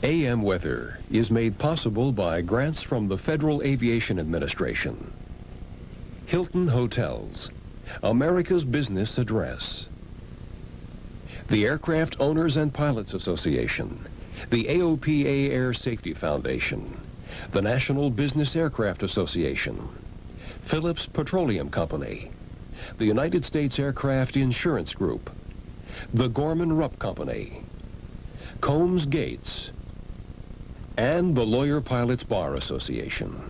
AM weather is made possible by grants from the Federal Aviation Administration. Hilton Hotels, America's business address. The Aircraft Owners and Pilots Association, the AOPA Air Safety Foundation, the National Business Aircraft Association, Phillips Petroleum Company, the United States Aircraft Insurance Group, the Gorman-Rupp Company, Combs Gates, and the Lawyer Pilots Bar Association.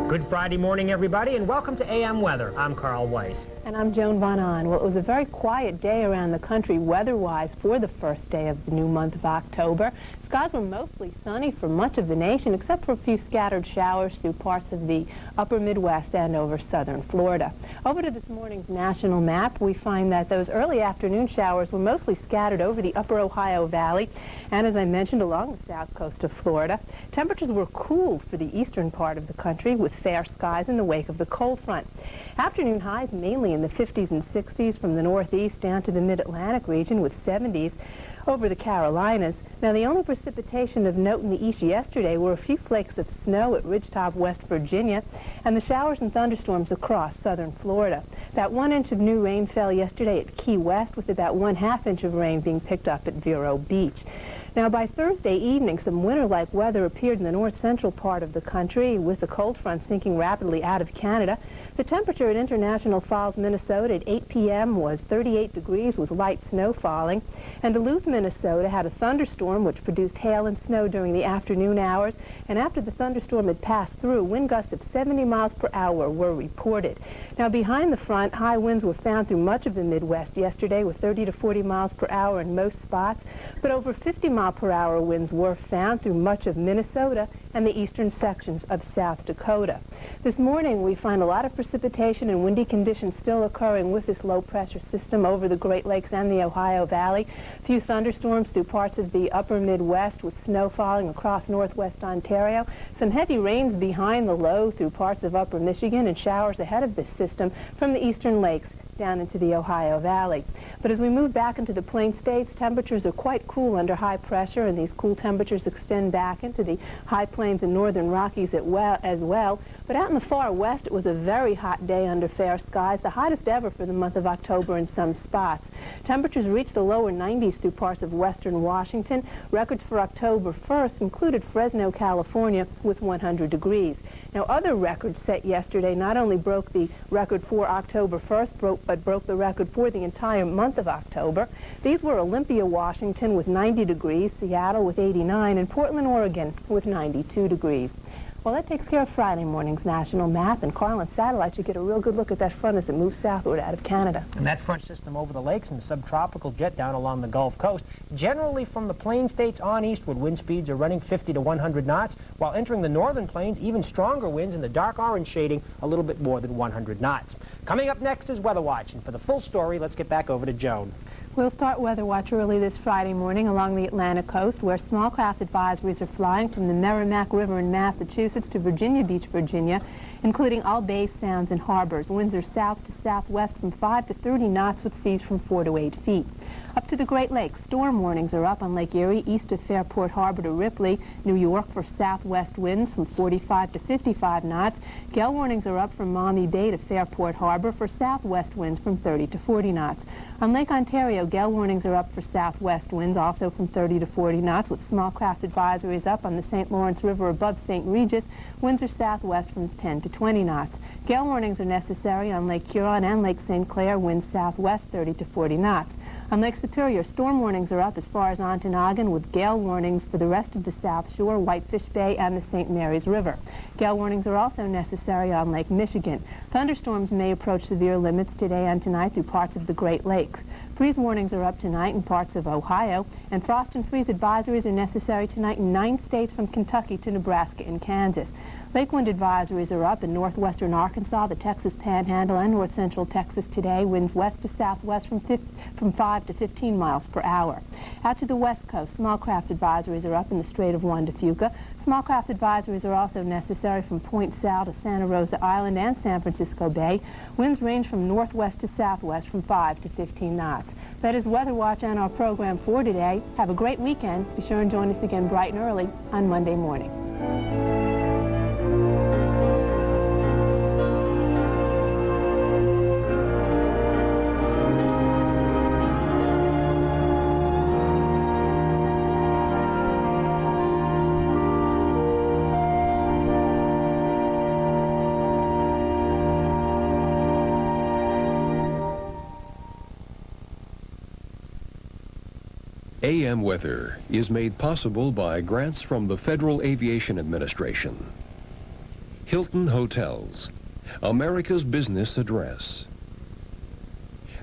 Good Friday morning, everybody, and welcome to AM Weather. I'm Carl Weiss. And I'm Joan Von Ahn. Well, it was a very quiet day around the country weather-wise for the first day of the new month of October. Skies were mostly sunny for much of the nation, except for a few scattered showers through parts of the upper Midwest and over southern Florida. Over to this morning's national map, we find that those early afternoon showers were mostly scattered over the upper Ohio Valley and, as I mentioned, along the south coast of Florida. Temperatures were cool for the eastern part of the country with fair skies in the wake of the cold front. Afternoon highs mainly in the 50s and 60s from the northeast down to the mid-Atlantic region with 70s over the Carolinas. Now, the only precipitation of note in the east yesterday were a few flakes of snow at Ridgetop, West Virginia, and the showers and thunderstorms across southern Florida. About 1 inch of new rain fell yesterday at Key West, with about 1/2 inch of rain being picked up at Vero Beach. Now, by Thursday evening, some winter-like weather appeared in the north-central part of the country, with the cold front sinking rapidly out of Canada. The temperature at International Falls, Minnesota at 8 p.m. was 38 degrees with light snow falling. And Duluth, Minnesota had a thunderstorm which produced hail and snow during the afternoon hours. And after the thunderstorm had passed through, wind gusts of 70 miles per hour were reported. Now, behind the front, high winds were found through much of the Midwest yesterday with 30 to 40 miles per hour in most spots. But over 50-mile-per-hour winds were found through much of Minnesota and the eastern sections of South Dakota. This morning, we find a lot of precipitation and windy conditions still occurring with this low-pressure system over the Great Lakes and the Ohio Valley. A few thunderstorms through parts of the upper Midwest with snow falling across northwest Ontario. Some heavy rains behind the low through parts of upper Michigan and showers ahead of this system from the eastern lakes down into the Ohio Valley. But as we move back into the Plain States, temperatures are quite cool under high pressure, and these cool temperatures extend back into the high plains and northern Rockies as well. But out in the far west, it was a very hot day under fair skies, the hottest ever for the month of October in some spots. Temperatures reached the lower 90s through parts of western Washington. Records for October 1st included Fresno, California, with 100 degrees. Now, other records set yesterday not only broke the record for October 1st, but broke the record for the entire month of October. These were Olympia, Washington with 90 degrees, Seattle with 89, and Portland, Oregon with 92 degrees. Well, that takes care of Friday morning's national map, and Carl on satellite, you get a real good look at that front as it moves southward out of Canada. And that front system over the lakes and the subtropical jet down along the Gulf Coast. Generally, from the Plain States on eastward, wind speeds are running 50 to 100 knots, while entering the northern plains, even stronger winds in the dark orange shading, a little bit more than 100 knots. Coming up next is Weather Watch, and for the full story, let's get back over to Joan. We'll start Weather Watch early this Friday morning along the Atlantic coast, where small craft advisories are flying from the Merrimack River in Massachusetts to Virginia Beach, Virginia, including all bays, sounds, and harbors. Winds are south to southwest from 5 to 30 knots with seas from 4 to 8 feet. Up to the Great Lakes, storm warnings are up on Lake Erie, east of Fairport Harbor to Ripley, New York for southwest winds from 45 to 55 knots. Gale warnings are up from Maumee Bay to Fairport Harbor for southwest winds from 30 to 40 knots. On Lake Ontario, gale warnings are up for southwest winds, also from 30 to 40 knots, with small craft advisories up on the St. Lawrence River above St. Regis. Winds are southwest from 10 to 20 knots. Gale warnings are necessary on Lake Huron and Lake St. Clair, winds southwest 30 to 40 knots. On Lake Superior, storm warnings are up as far as Ontonagon, with gale warnings for the rest of the South Shore, Whitefish Bay, and the St. Mary's River. Gale warnings are also necessary on Lake Michigan. Thunderstorms may approach severe limits today and tonight through parts of the Great Lakes. Freeze warnings are up tonight in parts of Ohio, and frost and freeze advisories are necessary tonight in 9 states from Kentucky to Nebraska and Kansas. Lake wind advisories are up in northwestern Arkansas, the Texas Panhandle, and north central Texas today. Winds west to southwest from 5 to 15 miles per hour. Out to the west coast, small craft advisories are up in the Strait of Juan de Fuca. Small craft advisories are also necessary from Point Sal to Santa Rosa Island and San Francisco Bay. Winds range from northwest to southwest from 5 to 15 knots. That is Weather Watch and our program for today. Have a great weekend. Be sure and join us again bright and early on Monday morning. AM weather is made possible by grants from the Federal Aviation Administration. Hilton Hotels, America's business address.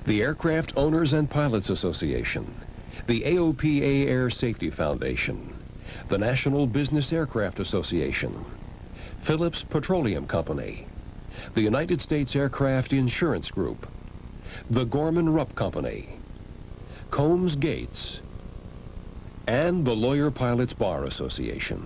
The Aircraft Owners and Pilots Association, the AOPA Air Safety Foundation, the National Business Aircraft Association, Phillips Petroleum Company, the United States Aircraft Insurance Group, the Gorman-Rupp Company, Combs Gates, and the Lawyer Pilots Bar Association.